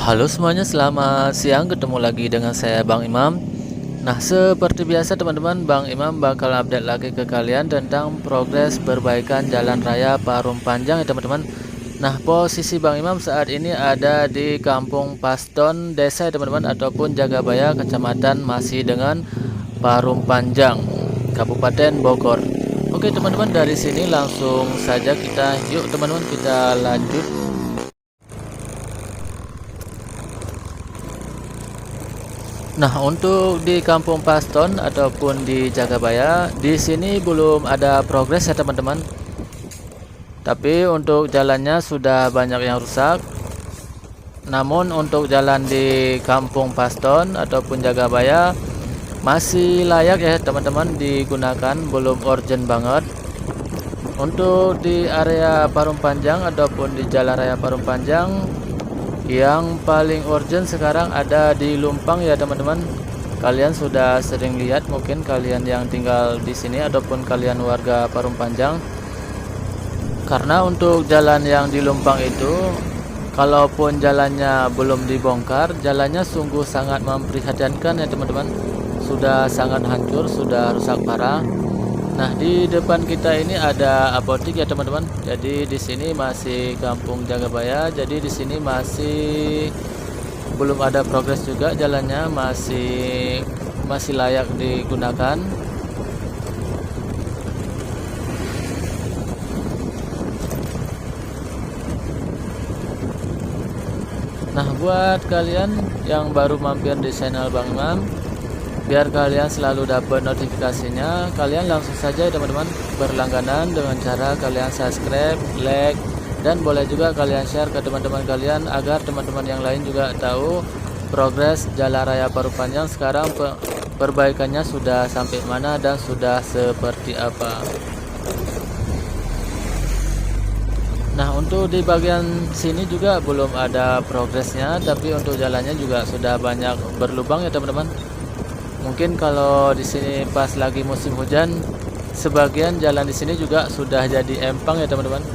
Halo semuanya, selamat siang. Ketemu lagi dengan saya Bang Imam. Nah, seperti biasa teman-teman, Bang Imam bakal update lagi ke kalian tentang progres perbaikan Jalan Raya Parung Panjang ya teman-teman. Nah, posisi Bang Imam saat ini ada di Kampung Paston Desa ya teman-teman, ataupun Jagabaya, Kecamatan masih dengan Parung Panjang, Kabupaten Bogor. Oke teman-teman, dari sini langsung saja yuk teman-teman kita lanjut. Nah, untuk di Kampung Paston ataupun di Jagabaya, di sini belum ada progres ya teman-teman. Tapi untuk jalannya sudah banyak yang rusak. Namun untuk jalan di Kampung Paston ataupun Jagabaya masih layak ya teman-teman digunakan, belum urgent banget. Untuk di area Parung Panjang ataupun di Jalan Raya Parung Panjang, yang paling urgent sekarang ada di Lumpang ya teman-teman. Kalian sudah sering lihat, mungkin kalian yang tinggal di sini ataupun kalian warga Parung Panjang. Karena untuk jalan yang di Lumpang itu, kalaupun jalannya belum dibongkar, jalannya sungguh sangat memprihatinkan ya teman-teman. Sudah sangat hancur, sudah rusak parah. Nah, di depan kita ini ada apotik ya teman-teman. Jadi di sini masih Kampung Jagabaya. Jadi di sini masih belum ada progres juga, jalannya masih layak digunakan. Nah, buat kalian yang baru mampir di channel Bang Imam, biar kalian selalu dapat notifikasinya, kalian langsung saja teman-teman berlangganan dengan cara kalian subscribe, like, dan boleh juga kalian share ke teman-teman kalian agar teman-teman yang lain juga tahu progres Jalan Raya Parung Panjang sekarang perbaikannya sudah sampai mana dan sudah seperti apa. Nah, untuk di bagian sini juga belum ada progresnya, tapi untuk jalannya juga sudah banyak berlubang ya teman-teman. Mungkin kalau di sini pas lagi musim hujan, sebagian jalan di sini juga sudah jadi empang ya teman-teman.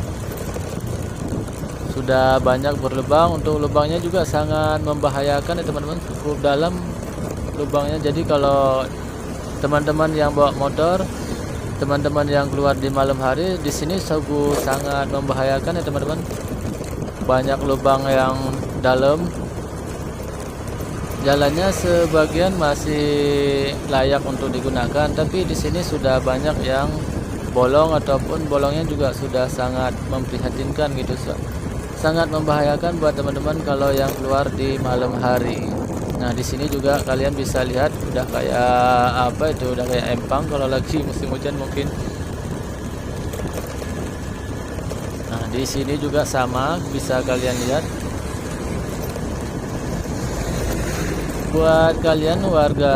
Sudah banyak berlubang. Untuk lubangnya juga sangat membahayakan ya teman-teman, cukup dalam lubangnya. Jadi kalau teman-teman yang bawa motor, teman-teman yang keluar di malam hari, di sini sungguh sangat membahayakan ya teman-teman. Banyak lubang yang dalam. Jalannya sebagian masih layak untuk digunakan, tapi di sini sudah banyak yang bolong ataupun bolongnya juga sudah sangat memprihatinkan gitu, sangat membahayakan buat teman-teman kalau yang keluar di malam hari. Nah, di sini juga kalian bisa lihat udah kayak apa itu, udah kayak empang kalau lagi musim hujan mungkin. Nah, di sini juga sama, bisa kalian lihat. Buat kalian warga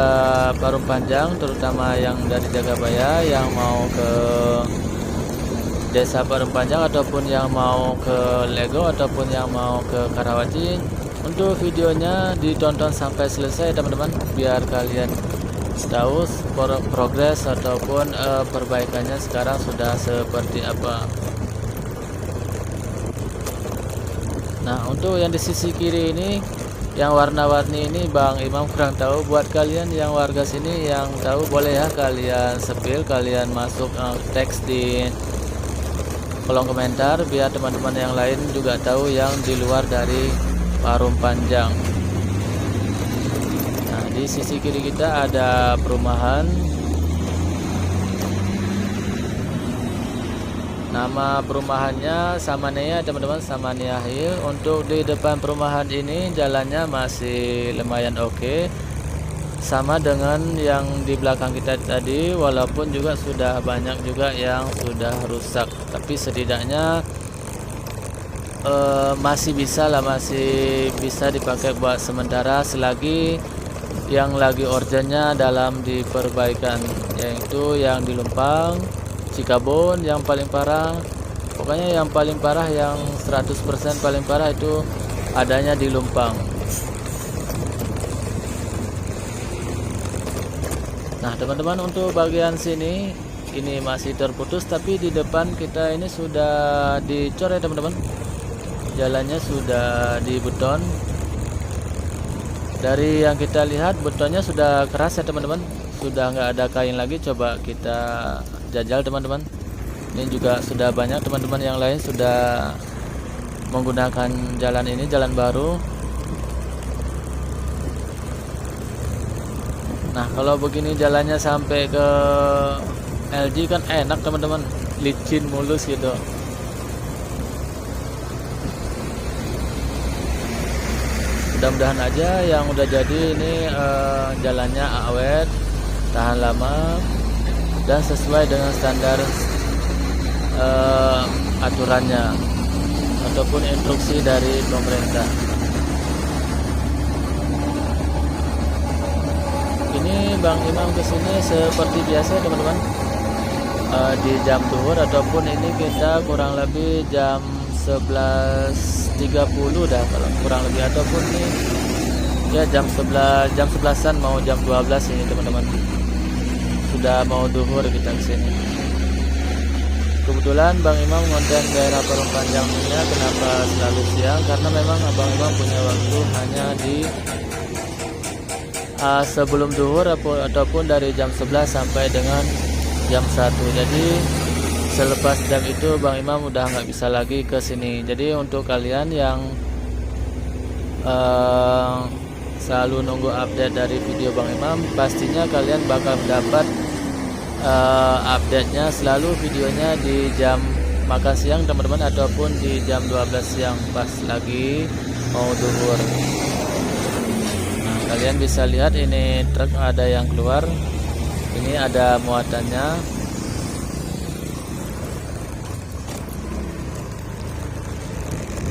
Parung Panjang, terutama yang dari Jagabaya yang mau ke Desa Parung Panjang ataupun yang mau ke Lego ataupun yang mau ke Karawaci, untuk videonya ditonton sampai selesai teman-teman, biar kalian tahu progres ataupun perbaikannya sekarang sudah seperti apa. Nah, untuk yang di sisi kiri ini yang warna-warni ini Bang Imam kurang tahu. Buat kalian yang warga sini yang tahu, boleh ya kalian spill, kalian masuk teks di kolom komentar biar teman-teman yang lain juga tahu yang di luar dari Parung Panjang. Nah, di sisi kiri kita ada perumahan. Nama perumahannya Samania teman-teman, Samania Hill. Untuk di depan perumahan ini jalannya masih lumayan oke, sama dengan yang di belakang kita tadi, walaupun juga sudah banyak juga yang sudah rusak, tapi setidaknya masih bisa lah, masih bisa dipakai buat sementara selagi yang lagi urgentnya dalam diperbaikan, yaitu yang di Lumpang, Cikabun yang paling parah. Pokoknya yang paling parah, yang 100% paling parah itu adanya di Lumpang. Nah teman-teman, untuk bagian sini ini masih terputus, tapi di depan kita ini sudah dicor ya teman-teman. Jalannya sudah dibeton. Dari yang kita lihat betonnya sudah keras ya teman-teman, sudah nggak ada kain lagi. Coba kita jajal teman-teman. Ini juga sudah banyak teman-teman yang lain sudah menggunakan jalan ini, jalan baru. Nah kalau begini jalannya sampai ke LG kan enak teman-teman, licin mulus gitu. Mudah-mudahan aja yang udah jadi ini jalannya awet, tahan lama, dan sesuai dengan standar aturannya ataupun instruksi dari pemerintah. Ini Bang Imam kesini seperti biasa teman-teman, di jam zuhur ataupun ini kita kurang lebih jam 11.30 dah kalau kurang lebih, ataupun nih ya jam 11-an mau jam 12 ini teman-teman, sudah mau zuhur kita kesini. Kebetulan Bang Imam konten daerah Parung Panjang punya kenapa selalu siang, karena memang Bang Imam punya waktu hanya di sebelum zuhur ataupun dari jam 11 sampai dengan jam 1. Jadi selepas jam itu Bang Imam udah nggak bisa lagi ke sini. Jadi untuk kalian yang selalu nunggu update dari video Bang Imam, pastinya kalian bakal mendapat update-nya selalu videonya di jam makan siang teman-teman, ataupun di jam 12 siang pas lagi mau zuhur. Nah, kalian bisa lihat ini truk ada yang keluar, ini ada muatannya.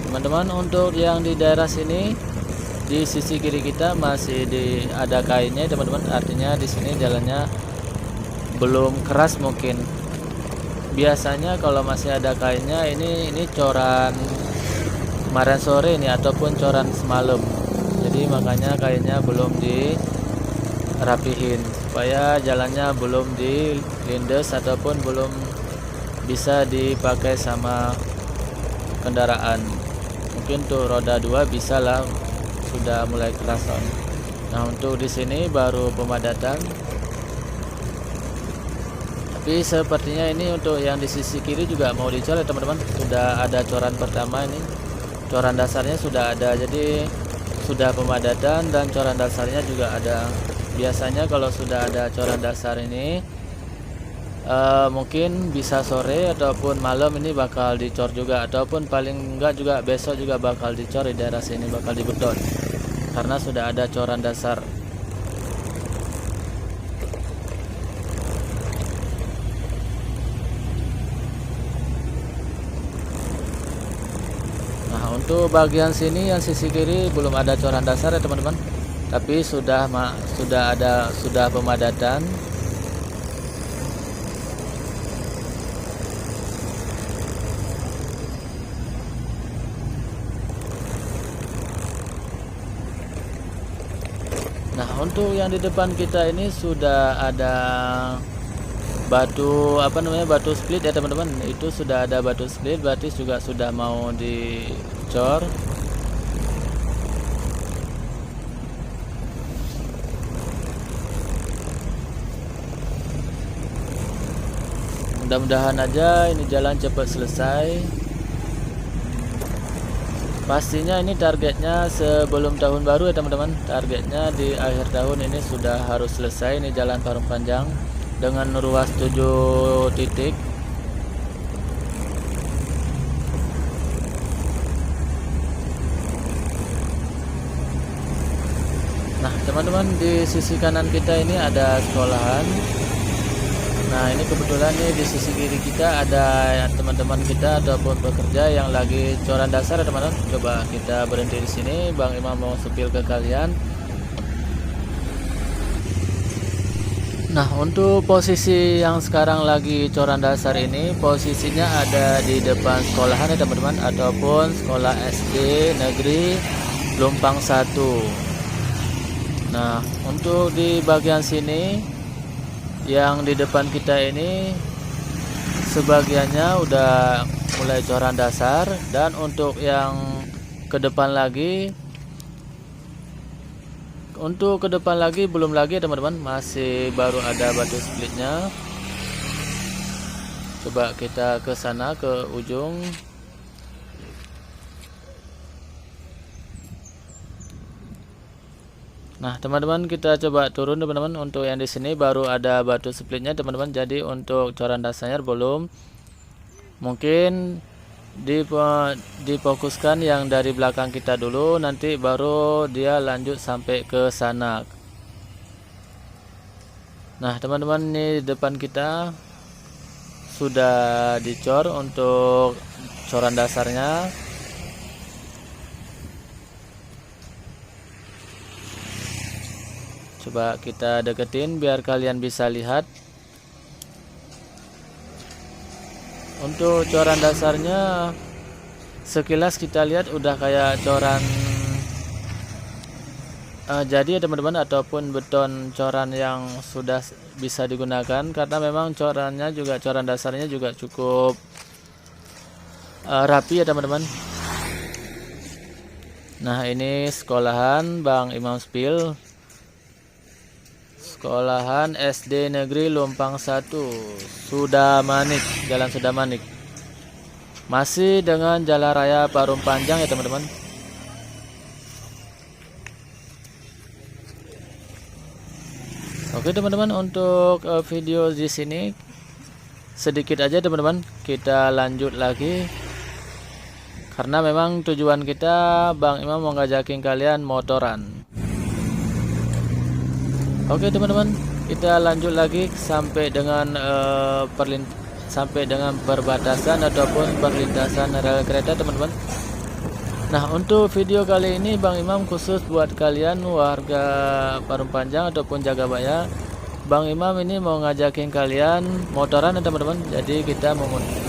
Teman-teman, untuk yang di daerah sini di sisi kiri kita masih ada kainnya teman-teman, artinya di sini jalannya belum keras mungkin. Biasanya kalau masih ada kainnya ini coran kemarin sore ini ataupun coran semalam. Jadi makanya kainnya belum dirapihin supaya jalannya belum dilindes ataupun belum bisa dipakai sama kendaraan. Mungkin tuh roda 2 bisa lah, sudah mulai keras. Nah untuk di sini baru pemadatan. Tapi sepertinya ini untuk yang di sisi kiri juga mau dicor ya teman-teman. Sudah ada coran pertama ini, coran dasarnya sudah ada, jadi sudah pemadatan dan coran dasarnya juga ada. Biasanya kalau sudah ada coran dasar ini mungkin bisa sore ataupun malam ini bakal dicor juga, ataupun paling enggak juga besok juga bakal dicor di daerah sini, bakal dibeton karena sudah ada coran dasar. Nah untuk bagian sini yang sisi kiri belum ada coran dasar ya teman-teman, tapi sudah pemadatan. Nah untuk yang di depan kita ini sudah ada batu batu split ya teman-teman. Itu sudah ada batu split, berarti juga sudah mau dicor. Mudah-mudahan aja ini jalan cepat selesai. Pastinya ini targetnya sebelum tahun baru ya teman-teman. Targetnya di akhir tahun ini sudah harus selesai ini jalan Parung Panjang dengan ruas 7 titik. Nah teman-teman, di sisi kanan kita ini ada sekolahan. Nah ini kebetulan nih di sisi kiri kita ada teman-teman kita ataupun pekerja yang lagi coran dasar ya teman-teman. Coba kita berhenti di sini, Bang Imam mau sepil ke kalian. Nah untuk posisi yang sekarang lagi coran dasar ini, posisinya ada di depan sekolahan ya teman-teman, ataupun sekolah SD negeri Lumpang 1. Nah untuk di bagian sini yang di depan kita ini sebagiannya udah mulai coran dasar, dan untuk yang ke depan lagi Untuk ke depan lagi belum lagi teman-teman, masih baru ada batu splitnya. Coba kita ke sana, ke ujung. Nah teman-teman, kita coba turun teman-teman. Untuk yang di sini baru ada batu splitnya teman-teman, jadi untuk coran dasarnya belum. Mungkin difokuskan yang dari belakang kita dulu, nanti baru dia lanjut sampai ke sana. Nah teman-teman, ini depan kita sudah dicor untuk coran dasarnya. Coba kita deketin biar kalian bisa lihat. Untuk coran dasarnya sekilas kita lihat udah kayak coran jadi ya teman-teman, ataupun beton coran yang sudah bisa digunakan, karena memang coran dasarnya juga cukup rapi ya teman-teman. Nah ini sekolahan Bang Imam Spil, sekolahan SD Negeri Lumpang 1 Sudamanik, Jalan Sudamanik, masih dengan jalan raya Parung Panjang ya teman-teman. Oke teman-teman, untuk video di sini sedikit aja teman-teman, kita lanjut lagi karena memang tujuan kita Bang Imam mau ngajakin kalian motoran. Oke teman-teman, kita lanjut lagi sampai dengan perbatasan ataupun perlintasan rel kereta teman-teman. Nah untuk video kali ini Bang Imam khusus buat kalian warga Parung Panjang ataupun Jagabaya. Bang Imam ini mau ngajakin kalian motoran teman-teman. Jadi kita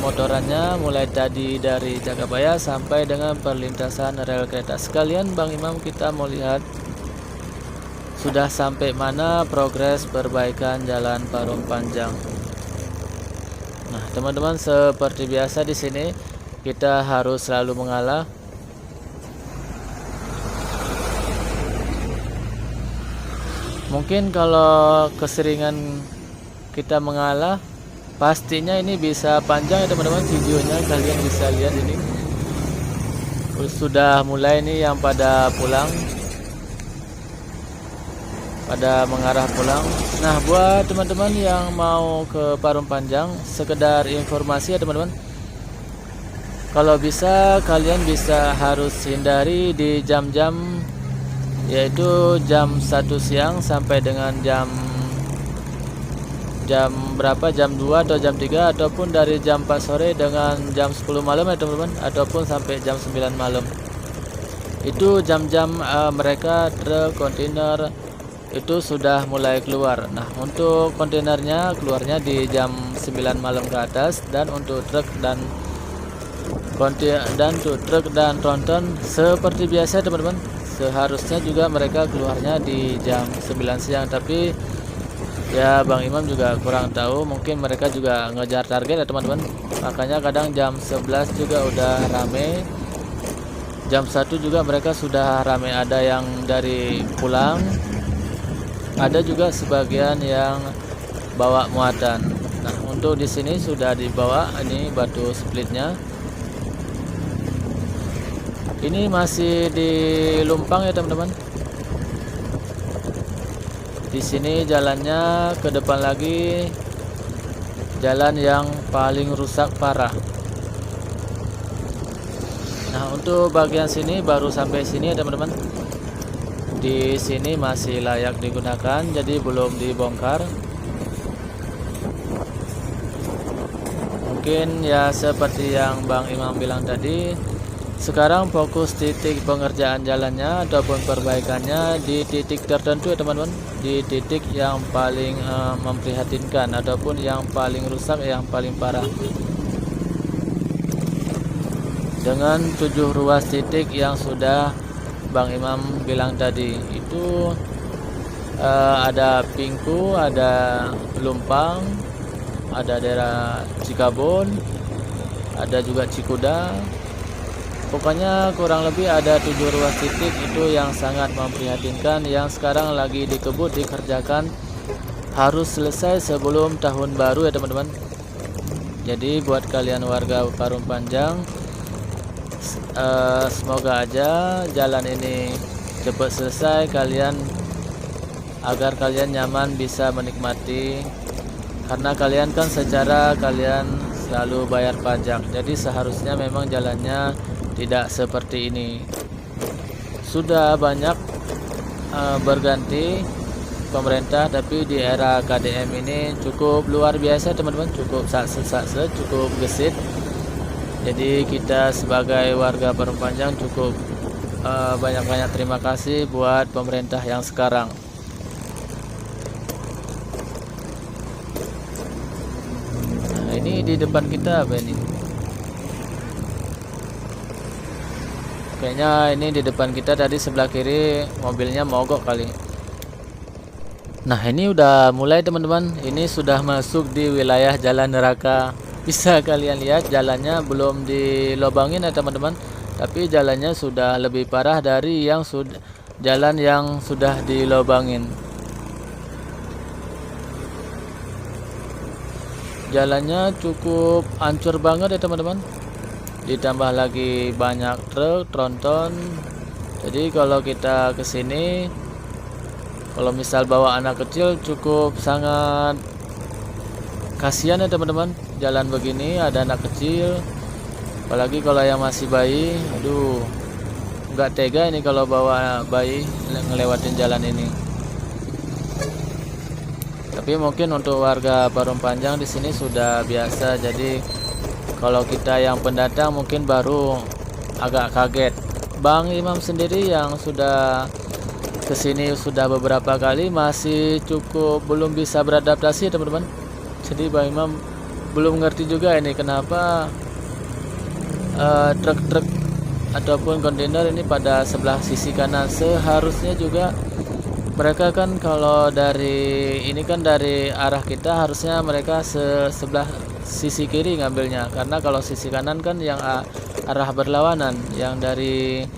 motorannya mulai tadi dari Jagabaya sampai dengan perlintasan rel kereta. Sekalian Bang Imam kita mau lihat sudah sampai mana progres perbaikan jalan Parung Panjang. Nah, teman-teman, seperti biasa di sini kita harus selalu mengalah. Mungkin kalau keseringan kita mengalah, pastinya ini bisa panjang ya teman-teman videonya. Kalian bisa lihat ini sudah mulai nih yang pada pulang, pada mengarah pulang. Nah buat teman-teman yang mau ke Parung Panjang, sekedar informasi ya teman-teman, kalau bisa kalian harus hindari di jam-jam, yaitu jam 1 siang sampai dengan jam berapa, jam 2 atau jam 3, ataupun dari jam 4 sore dengan jam 10 malam ya teman-teman, ataupun sampai jam 9 malam. Itu jam-jam mereka truk kontainer itu sudah mulai keluar. Nah untuk kontainernya keluarnya di jam 9 malam ke atas, dan untuk truk dan tronton seperti biasa teman-teman, seharusnya juga mereka keluarnya di jam 9 siang. Tapi ya Bang Imam juga kurang tahu, mungkin mereka juga ngejar target ya teman-teman, makanya kadang jam 11 juga udah rame, jam 1 juga mereka sudah rame, ada yang dari pulang, ada juga sebagian yang bawa muatan. Nah untuk di sini sudah dibawa ini batu splitnya. Ini masih di Lumpang ya teman-teman. Di sini jalannya ke depan lagi, jalan yang paling rusak parah. Nah untuk bagian sini baru sampai sini ya teman-teman. Di sini masih layak digunakan, jadi belum dibongkar. Mungkin ya seperti yang Bang Imam bilang tadi, sekarang fokus titik pengerjaan jalannya ataupun perbaikannya di titik tertentu ya teman-teman, di titik yang paling memprihatinkan ataupun yang paling rusak, yang paling parah. Dengan 7 ruas titik yang sudah Bang Imam bilang tadi, itu ada Pingku, ada Lumpang, ada daerah Cikabon, ada juga Cikuda, Pokoknya kurang lebih ada 7 ruas titik itu yang sangat memprihatinkan, yang sekarang lagi dikebut dikerjakan, harus selesai sebelum tahun baru ya teman-teman. Jadi buat kalian warga Parung Panjang, semoga aja jalan ini cepat selesai agar kalian nyaman bisa menikmati, karena kalian kan secara kalian selalu bayar pajak, jadi seharusnya memang jalannya tidak seperti ini. Sudah banyak berganti pemerintah, tapi di era KDM ini cukup luar biasa teman-teman, cukup sakse, cukup gesit. Jadi kita sebagai warga Parung Panjang cukup banyak-banyak terima kasih buat pemerintah yang sekarang. Nah, ini di depan kita apa ini? Kayaknya ini di depan kita tadi sebelah kiri mobilnya mogok kali. Nah, ini udah mulai teman-teman. Ini sudah masuk di wilayah jalan neraka. Bisa kalian lihat jalannya belum dilobangin ya teman-teman, tapi jalannya sudah lebih parah dari jalan yang sudah dilobangin. Jalannya cukup hancur banget ya teman-teman. Ditambah lagi banyak truk, tronton. Jadi kalau kita kesini, kalau misal bawa anak kecil cukup sangat kasihan ya teman-teman. Jalan begini ada anak kecil, apalagi kalau yang masih bayi. Aduh, nggak tega ini kalau bawa bayi ngelewatin jalan ini. Tapi mungkin untuk warga Parung Panjang di sini sudah biasa. Jadi kalau kita yang pendatang mungkin baru agak kaget. Bang Imam sendiri yang sudah kesini sudah beberapa kali masih cukup belum bisa beradaptasi teman-teman. Jadi Bang Imam belum ngerti juga ini kenapa truk-truk ataupun kontainer ini pada sebelah sisi kanan. Seharusnya juga mereka kan kalau dari ini kan dari arah kita, harusnya mereka sebelah sisi kiri ngambilnya, karena kalau sisi kanan kan yang arah berlawanan, yang dari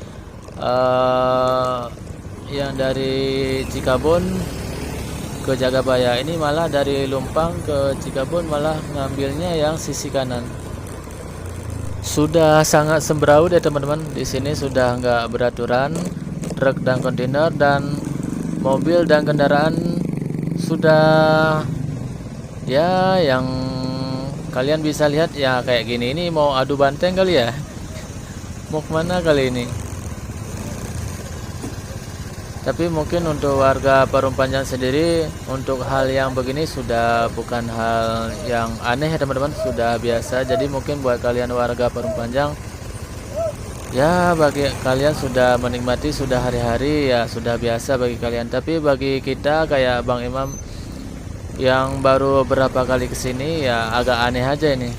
Cikabon ke Jagabaya. Ini malah dari Lumpang ke Cikabon malah ngambilnya yang sisi kanan. Sudah sangat sembraut ya teman-teman. Di sini sudah nggak beraturan, truk dan kontainer dan mobil dan kendaraan sudah ya yang kalian bisa lihat ya kayak gini. Ini mau adu banteng kali ya. Mau kemana kali ini? Tapi mungkin untuk warga Parung Panjang sendiri, untuk hal yang begini sudah bukan hal yang aneh ya teman-teman, sudah biasa. Jadi mungkin buat kalian warga Parung Panjang, ya bagi kalian sudah menikmati, sudah hari-hari ya sudah biasa bagi kalian. Tapi bagi kita kayak Bang Imam yang baru beberapa kali kesini ya agak aneh aja ini.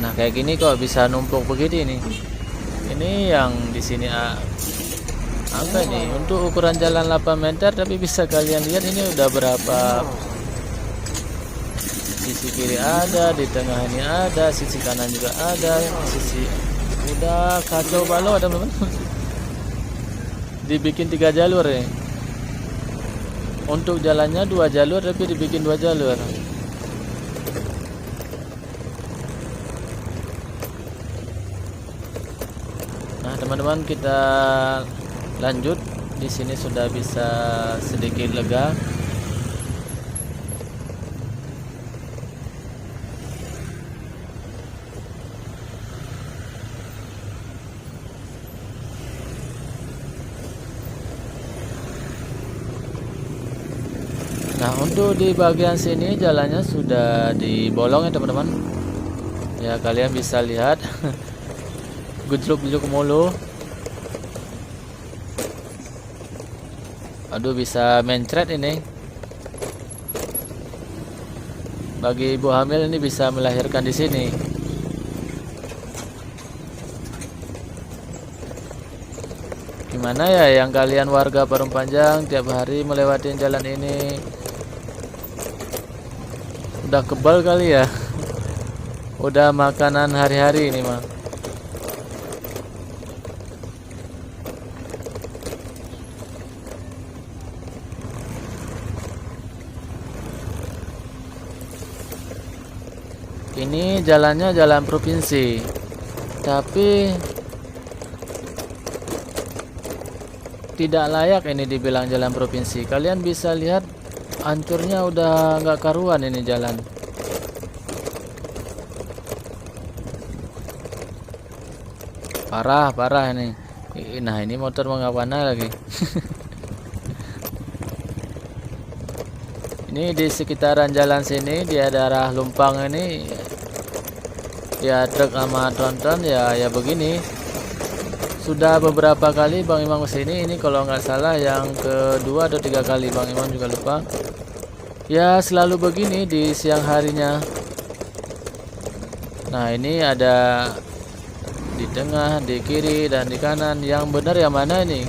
Nah kayak gini kok bisa numpuk begini nih. Ini yang di sini apa ini, untuk ukuran jalan 8 meter, tapi bisa kalian lihat ini udah berapa, sisi kiri ada, di tengah ini ada, sisi kanan juga ada, sisi udah kacau balau teman-teman. Dibikin 3 jalur ya. Untuk jalannya 2 jalur tapi dibikin 2 jalur. Nah teman-teman, kita lanjut. Di sini sudah bisa sedikit lega. Nah untuk di bagian sini jalannya sudah dibolong ya teman-teman. Ya kalian bisa lihat gujluk-gujluk mulu. Aduh, bisa mencret ini. Bagi ibu hamil ini bisa melahirkan di sini. Gimana ya yang kalian warga Parung Panjang tiap hari melewatin jalan ini? Udah kebal kali ya. Udah makanan hari-hari ini mah. ini jalannya jalan provinsi, tapi tidak layak ini dibilang jalan provinsi. Kalian bisa lihat hancurnya udah nggak karuan ini jalan. Parah ini. Nah, ini motor mau ngapain lagi? Ini di sekitaran jalan sini di daerah Lumpang ini ya, truk sama tronton ya begini. Sudah beberapa kali Bang Imam kesini, ini kalau nggak salah yang kedua atau 3 kali, Bang Imam juga lupa. Ya selalu begini di siang harinya. Nah, ini ada di tengah, di kiri, dan di kanan. Yang benar yang mana ini?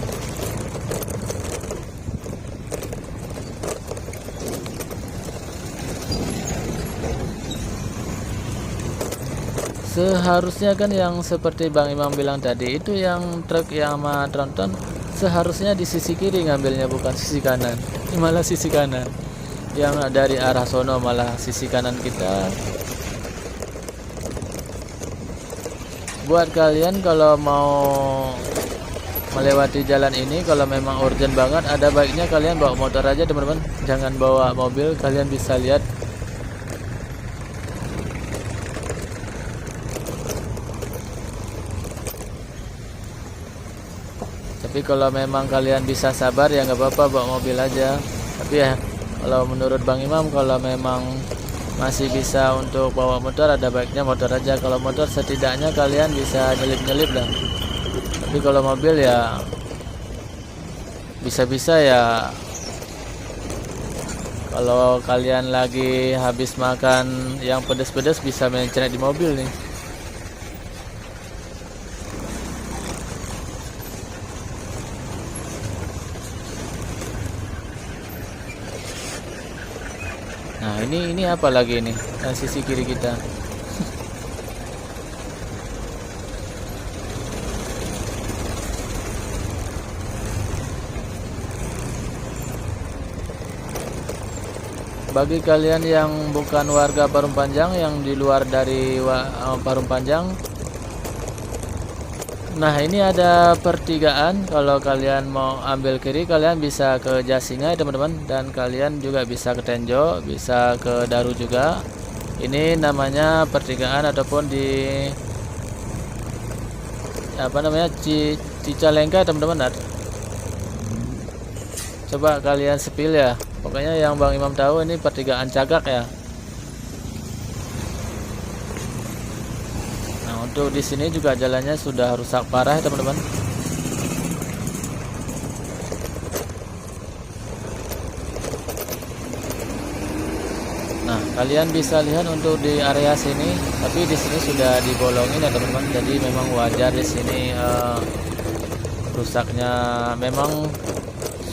Seharusnya kan yang seperti Bang Imam bilang tadi, itu yang truk yang sama tronton seharusnya di sisi kiri ngambilnya, bukan sisi kanan. Ini malah sisi kanan. Yang dari arah sono malah sisi kanan kita. Buat kalian kalau mau melewati jalan ini, kalau memang urgent banget, ada baiknya kalian bawa motor aja teman-teman, jangan bawa mobil. Kalian bisa lihat tapi kalau memang kalian bisa sabar ya nggak apa-apa, bawa mobil aja. Tapi ya kalau menurut Bang Imam, kalau memang masih bisa untuk bawa motor, ada baiknya motor aja. Kalau motor setidaknya kalian bisa nyelip-nyelip lah. Tapi kalau mobil ya bisa-bisa ya, kalau kalian lagi habis makan yang pedas-pedas bisa mencerit di mobil nih. Nah, ini apa lagi nih? Sisi kiri kita. Bagi kalian yang bukan warga Parung Panjang, yang di luar dari Parung Panjang, nah ini ada pertigaan. Kalau kalian mau ambil kiri, kalian bisa ke Jasinga teman-teman, dan kalian juga bisa ke Tenjo, bisa ke Daru juga. Ini namanya pertigaan ataupun di apa namanya, Cicalengka teman-teman. Coba kalian sepil ya. Pokoknya yang Bang Imam tahu ini pertigaan Cagak ya. Untuk di sini juga jalannya sudah rusak parah ya teman-teman. Nah, kalian bisa lihat untuk di area sini, tapi di sini sudah dibolongin ya teman-teman. Jadi memang wajar di sini rusaknya, memang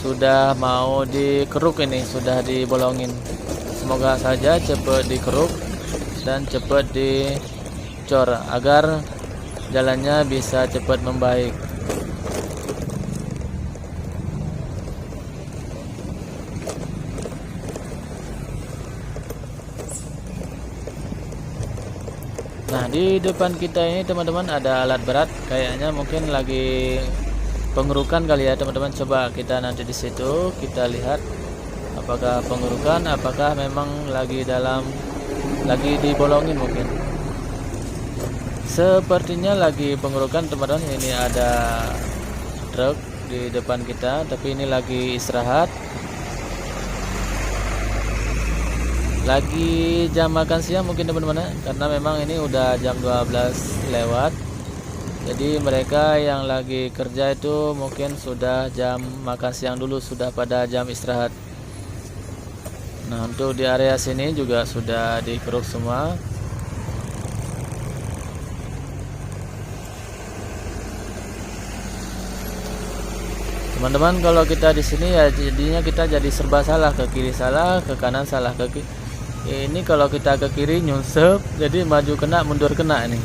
sudah mau dikeruk, ini sudah dibolongin. Semoga saja cepat dikeruk dan cepat dicor agar jalannya bisa cepat membaik. Nah, di depan kita ini teman-teman ada alat berat, kayaknya mungkin lagi pengerukan kali ya teman-teman. Coba kita nanti di situ kita lihat apakah pengerukan, apakah memang lagi dibolongin mungkin. Sepertinya lagi pengerukan teman-teman. Ini ada truk di depan kita, tapi ini lagi istirahat. Lagi jam makan siang mungkin teman-teman, karena memang ini udah jam 12 lewat. Jadi mereka yang lagi kerja itu mungkin sudah jam makan siang dulu, sudah pada jam istirahat. Nah, untuk di area sini juga sudah dikeruk semua. Teman-teman, kalau kita di sini ya jadinya kita jadi serba salah, ke kiri salah, ke kanan salah, ke kiri. Ini kalau kita ke kiri nyunsep, jadi maju kena, mundur kena nih.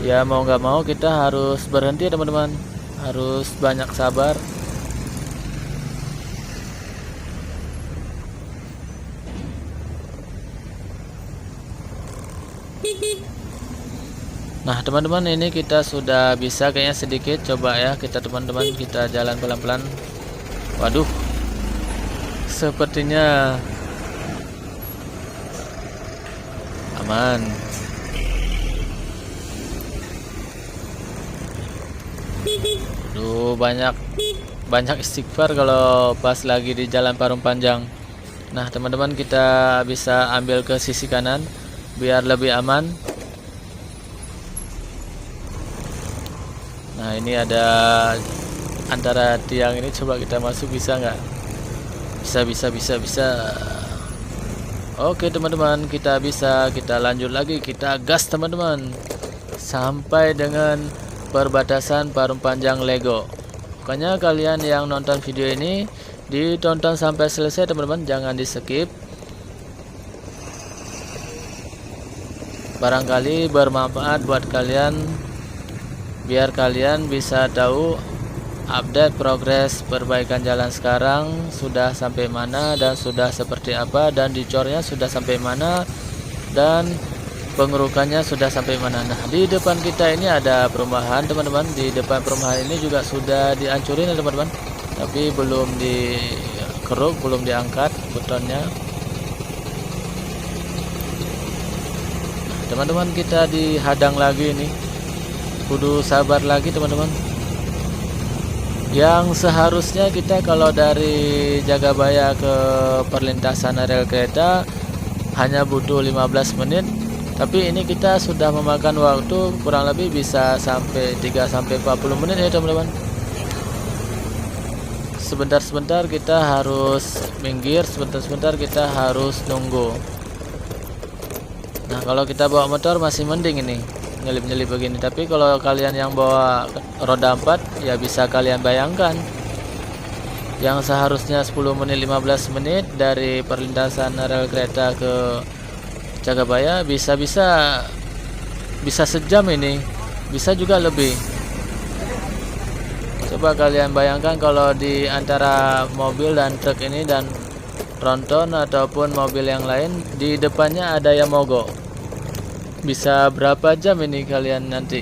Ya mau nggak mau kita harus berhenti teman-teman, harus banyak sabar. Nah teman-teman, ini kita sudah bisa kayaknya sedikit. Coba ya kita teman-teman, kita jalan pelan-pelan. Waduh, sepertinya aman. Duh, banyak istighfar kalau pas lagi di jalan Parung Panjang. Nah teman-teman, kita bisa ambil ke sisi kanan biar lebih aman. Nah ini ada antara tiang ini, coba kita masuk, bisa nggak? Bisa. Oke teman-teman, kita bisa, kita lanjut lagi, kita gas teman-teman sampai dengan perbatasan Parung Panjang Lego. Pokoknya kalian yang nonton video ini ditonton sampai selesai teman-teman, jangan di skip. Barangkali bermanfaat buat kalian, biar kalian bisa tahu update progres perbaikan jalan sekarang sudah sampai mana dan sudah seperti apa, dan dicornya sudah sampai mana, dan pengerukannya sudah sampai mana. Nah di depan kita ini ada perumahan teman-teman. Di depan perumahan ini juga sudah dihancurin ya teman-teman, tapi belum dikeruk, belum diangkat betonnya. Teman-teman, kita dihadang lagi nih, kudu sabar lagi teman-teman. Yang seharusnya kita kalau dari Jagabaya ke perlintasan rel kereta hanya butuh 15 menit, tapi ini kita sudah memakan waktu kurang lebih bisa sampai 3-40 menit ya teman-teman. Sebentar-sebentar kita harus minggir, sebentar-sebentar kita harus nunggu. Nah kalau kita bawa motor masih mending ini, nyelip-nyelip begini. Tapi kalau kalian yang bawa roda 4, ya bisa kalian bayangkan, yang seharusnya 10 menit 15 menit dari perlintasan rel kereta ke Jagabaya bisa sejam ini, bisa juga lebih. Coba kalian bayangkan kalau di antara mobil dan truk ini dan tronton ataupun mobil yang lain, di depannya ada yang mogok, bisa berapa jam ini kalian nanti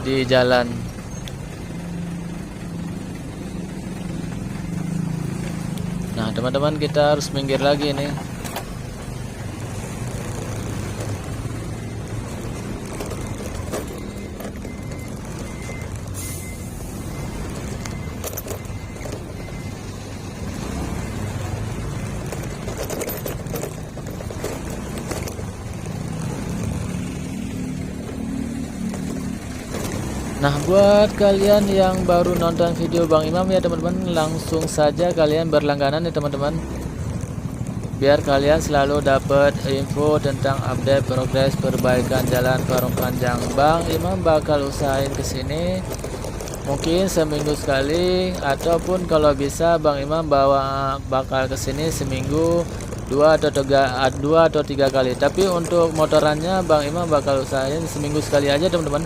di jalan. Nah teman-teman, kita harus minggir lagi nih. Nah buat kalian yang baru nonton video Bang Imam ya teman-teman, langsung saja kalian berlangganan ya teman-teman, biar kalian selalu dapat info tentang update progres perbaikan jalan Parung Panjang. Bang Imam bakal usahain kesini mungkin seminggu sekali, ataupun kalau bisa Bang Imam bakal kesini seminggu 2 atau 3 kali. Tapi untuk motorannya Bang Imam bakal usahain seminggu sekali aja teman-teman.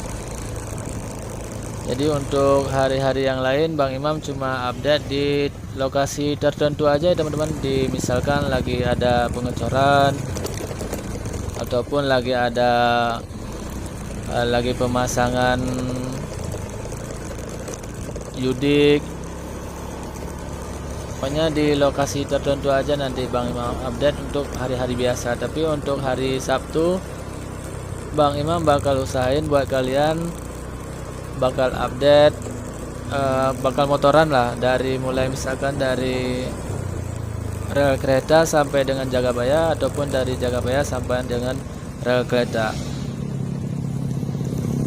Jadi untuk hari-hari yang lain Bang Imam cuma update di lokasi tertentu aja ya teman-teman. Di misalkan lagi ada pengecoran ataupun lagi ada lagi pemasangan yudik, pokoknya di lokasi tertentu aja nanti Bang Imam update untuk hari-hari biasa. Tapi untuk hari Sabtu Bang Imam bakal usahain buat kalian, bakal update bakal motoran lah, dari mulai misalkan dari rel kereta sampai dengan Jagabaya, ataupun dari Jagabaya sampai dengan rel kereta.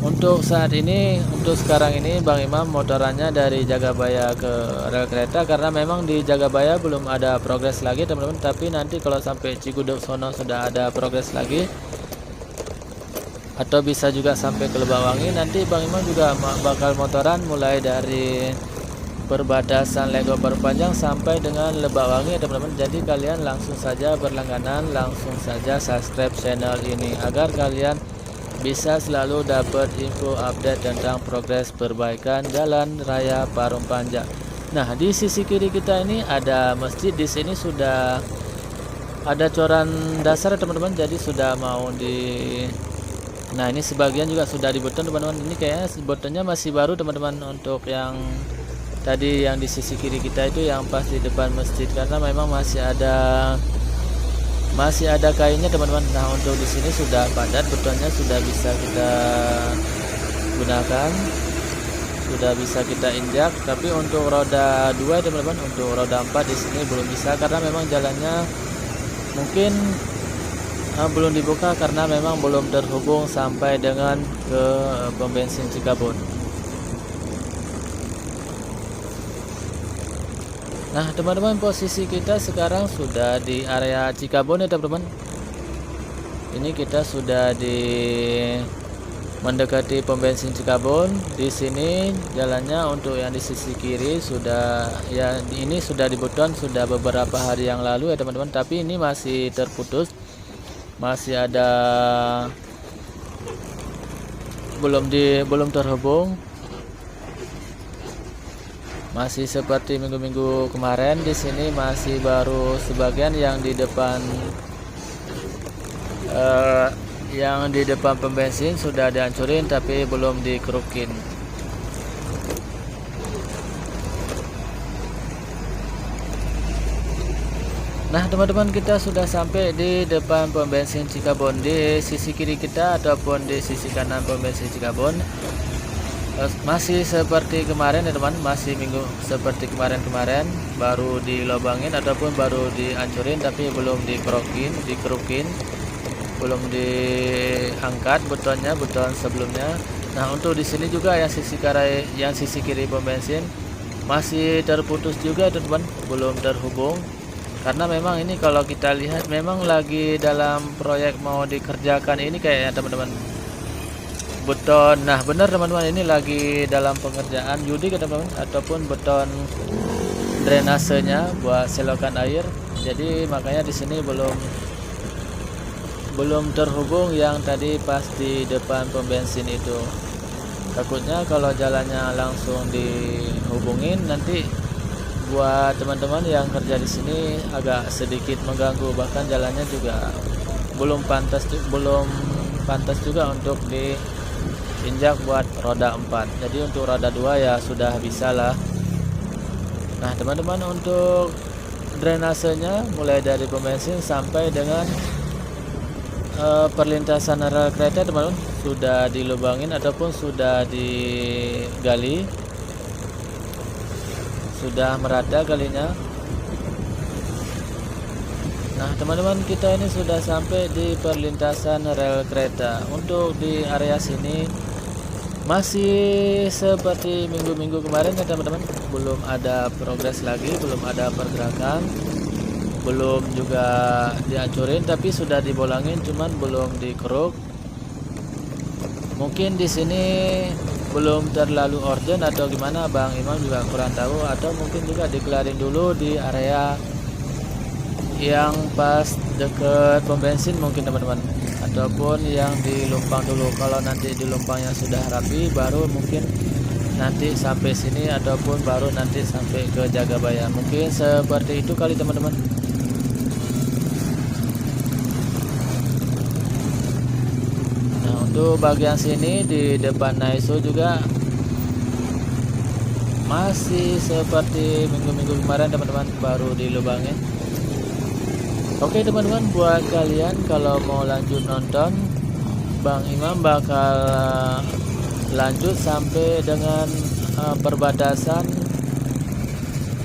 Untuk saat ini, untuk sekarang ini Bang Imam motorannya dari Jagabaya ke rel kereta, karena memang di Jagabaya belum ada progres lagi teman-teman. Tapi nanti kalau sampai Cigudeg sono sudah ada progres lagi, atau bisa juga sampai ke Lebakwangi, nanti Bang Imam juga bakal motoran mulai dari perbatasan Lego Parung Panjang sampai dengan Lebakwangi teman-teman. Jadi kalian langsung saja berlangganan, langsung saja subscribe channel ini agar kalian bisa selalu dapat info update tentang progres perbaikan jalan raya Parung Panjang. Nah di sisi kiri kita ini ada masjid. Di sini sudah ada coran dasar teman-teman, jadi sudah mau Nah, ini sebagian juga sudah dibeton teman-teman. Ini kayaknya betonnya masih baru teman-teman, untuk yang tadi yang di sisi kiri kita itu yang pas di depan masjid, karena memang masih ada kainnya teman-teman. Nah, untuk di sini sudah padat, betonnya sudah bisa kita gunakan, sudah bisa kita injak. Tapi untuk roda 2 teman-teman, untuk roda 4 di sini belum bisa, karena memang jalannya mungkin belum dibuka, karena memang belum terhubung sampai dengan ke pom bensin Cikabon. Nah teman-teman, posisi kita sekarang sudah di area Cikabon ya teman-teman. Ini kita sudah mendekati pom bensin Cikabon. Di sini jalannya untuk yang di sisi kiri sudah, ya ini sudah dibeton sudah beberapa hari yang lalu ya teman-teman, tapi ini masih terputus, masih ada belum terhubung, masih seperti minggu-minggu kemarin. Di sini masih baru sebagian yang di depan pom bensin sudah dihancurin, tapi belum dikerukin. Nah teman-teman, kita sudah sampai di depan pom bensin Cikabon. Di sisi kiri kita ataupun di sisi kanan pom bensin Cikabon masih seperti kemarin ya teman, masih minggu seperti kemarin baru dilobangin ataupun baru dihancurin, tapi belum dikerukin, belum diangkat betonnya, beton sebelumnya. Nah untuk di sini juga yang sisi kiri pom bensin masih terputus juga teman-teman, belum terhubung. Karena memang ini kalau kita lihat memang lagi dalam proyek mau dikerjakan ini kayaknya teman-teman, beton. Nah benar teman-teman, ini lagi dalam pengerjaan Yudi teman-teman, ataupun beton drainasenya buat selokan air. Jadi makanya di sini belum terhubung yang tadi pas di depan pom bensin itu. Takutnya kalau jalannya langsung dihubungin, nanti buat teman-teman yang kerja di sini agak sedikit mengganggu, bahkan jalannya juga belum pantas juga untuk diinjak buat roda 4. Jadi untuk roda 2 ya sudah bisa lah. Nah teman-teman, untuk drainasenya mulai dari pom bensin sampai dengan perlintasan rel kereta teman-teman sudah dilubangin ataupun sudah digali, sudah merata galinya. Nah teman-teman, kita ini sudah sampai di perlintasan rel kereta. Untuk di area sini masih seperti minggu-minggu kemarin ya teman-teman, belum ada progres lagi, belum ada pergerakan, belum juga dihancurin, tapi sudah dibolangin, cuman belum dikeruk. Mungkin di sini belum terlalu urgent atau gimana, Bang Imam juga kurang tahu, atau mungkin juga dikelarin dulu di area yang pas deket pom bensin mungkin teman-teman, ataupun yang di Lumpang dulu. Kalau nanti di Lumpangnya sudah rapi, baru mungkin nanti sampai sini, ataupun baru nanti sampai ke Jagabaya. Mungkin seperti itu kali teman-teman. Nah untuk bagian sini di depan Naiso juga masih seperti minggu-minggu kemarin teman-teman, baru dilubangin. Oke teman-teman, buat kalian kalau mau lanjut nonton, Bang Imam bakal lanjut sampai dengan perbatasan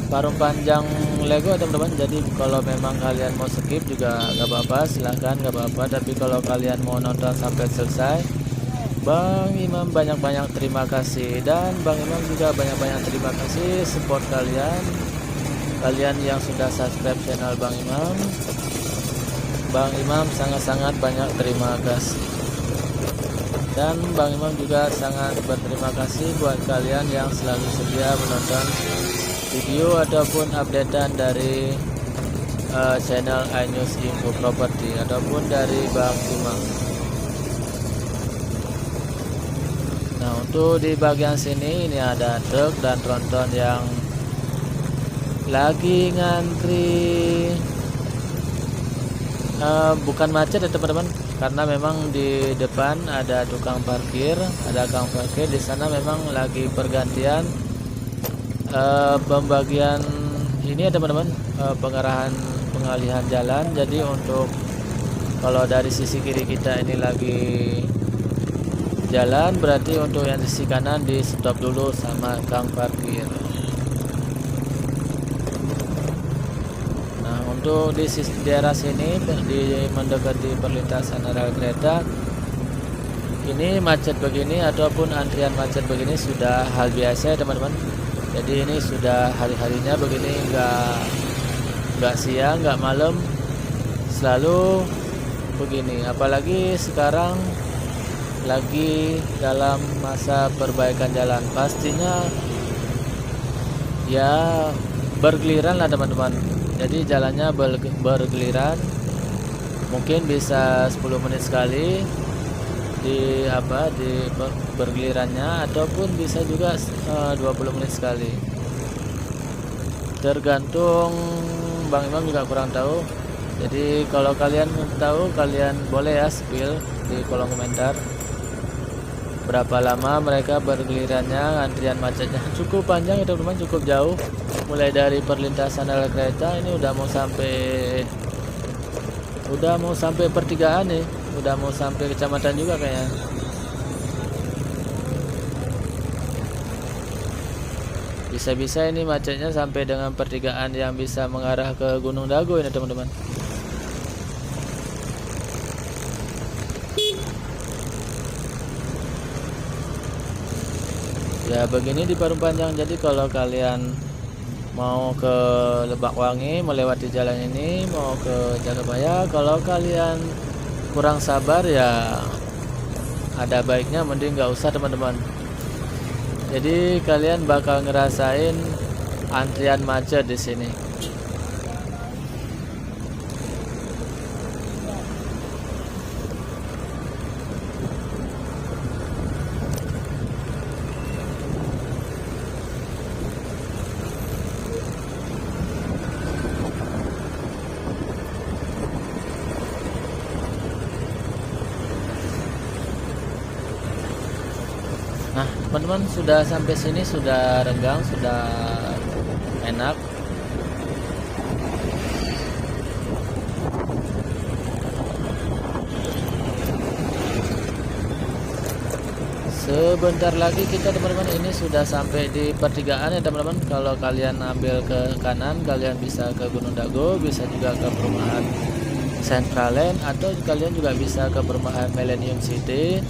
Parung Panjang Lego teman-teman. Jadi kalau memang kalian mau skip juga gak apa-apa, silahkan, gak apa-apa. Tapi kalau kalian mau nonton sampai selesai, Bang Imam banyak-banyak terima kasih. Dan Bang Imam juga banyak-banyak terima kasih support kalian yang sudah subscribe channel Bang Imam. Bang Imam sangat-sangat banyak terima kasih. Dan Bang Imam juga sangat berterima kasih buat kalian yang selalu setia menonton video ataupun updatean dari channel iNews Info Property ataupun dari Bang Imam. Nah untuk di bagian sini ini ada truk dan tronton yang lagi ngantri, bukan macet ya teman-teman, karena memang di depan ada tukang parkir, ada kang parkir. Di sana memang lagi pergantian pembagian ini ya teman-teman, pengalihan jalan. Jadi untuk kalau dari sisi kiri kita ini lagi jalan, berarti untuk yang di sisi kanan di stop dulu sama kang parkir. Nah, untuk di daerah sini di mendekati perlintasan rel kereta ini macet begini ataupun antrian macet begini sudah hal biasa ya teman-teman. Jadi ini sudah hari-harinya begini, nggak siang nggak malam, selalu begini. Apalagi sekarang lagi dalam masa perbaikan jalan, pastinya ya bergiliran lah teman-teman. Jadi jalannya bergiliran, mungkin bisa 10 menit sekali di bergilirannya, ataupun bisa juga 20 menit sekali, tergantung. Bang Imam juga kurang tahu. Jadi kalau kalian tahu, kalian boleh ya spill di kolom komentar berapa lama mereka bergilirannya. Antrian macetnya cukup panjang ya teman-teman, cukup jauh, mulai dari perlintasan rel kereta ini udah mau sampai pertigaan nih, udah mau sampai kecamatan juga kayaknya. Bisa-bisa ini macetnya sampai dengan pertigaan yang bisa mengarah ke Gunung Dago ini teman-teman. Ya begini di Parung Panjang. Jadi kalau kalian mau ke Lebakwangi melewati jalan ini, mau ke Jagabaya, kalau kalian kurang sabar ya ada baiknya mending nggak usah teman-teman. Jadi kalian bakal ngerasain antrian macet di sini. Nah teman-teman, sudah sampai sini, sudah renggang, sudah enak. Sebentar lagi kita teman-teman ini sudah sampai di pertigaan ya teman-teman. Kalau kalian ambil ke kanan, kalian bisa ke Gunung Dago, bisa juga ke perumahan Central Land, atau kalian juga bisa ke perumahan Millennium City.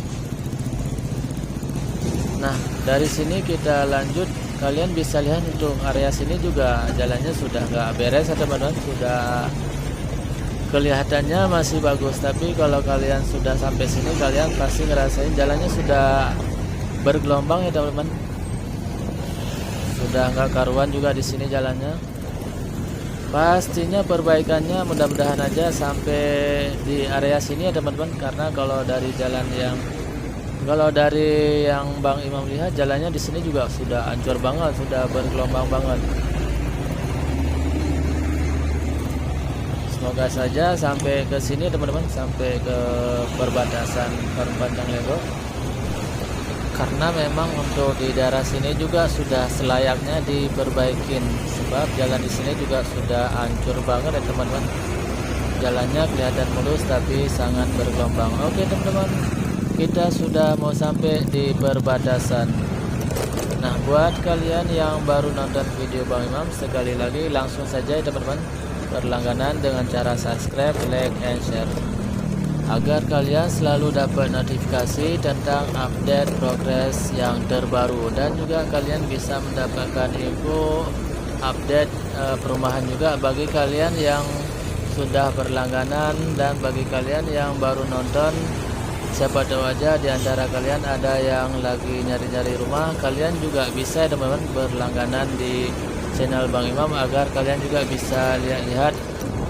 Nah dari sini kita lanjut, kalian bisa lihat untuk area sini juga jalannya sudah nggak beres ya teman-teman, sudah kelihatannya masih bagus. Tapi kalau kalian sudah sampai sini, kalian pasti ngerasain jalannya sudah bergelombang ya teman-teman, sudah nggak karuan juga di sini jalannya. Pastinya perbaikannya mudah-mudahan aja sampai di area sini ya teman-teman, karena kalau dari yang Bang Imam lihat, jalannya di sini juga sudah hancur banget, sudah bergelombang banget. Semoga saja sampai ke sini teman-teman, sampai ke perbatasan Parung Panjang Lego. Karena memang untuk di daerah sini juga sudah selayaknya diperbaikin, sebab jalan di sini juga sudah hancur banget ya teman-teman. Jalannya kelihatan mulus tapi sangat bergelombang. Oke teman-teman, kita sudah mau sampai di perbatasan. Nah buat kalian yang baru nonton video Bang Imam, sekali lagi langsung saja ya teman-teman, berlangganan dengan cara subscribe, like, and share, agar kalian selalu dapat notifikasi tentang update progres yang terbaru. Dan juga kalian bisa mendapatkan info update perumahan juga bagi kalian yang sudah berlangganan. Dan bagi kalian yang baru nonton, siapa tahu aja di antara kalian ada yang lagi nyari-nyari rumah, kalian juga bisa teman-teman berlangganan di channel Bang Imam, agar kalian juga bisa lihat-lihat.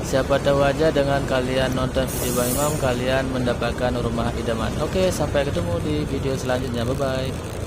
Siapa tahu aja dengan kalian nonton video Bang Imam, kalian mendapatkan rumah idaman. Oke, sampai ketemu di video selanjutnya. Bye bye.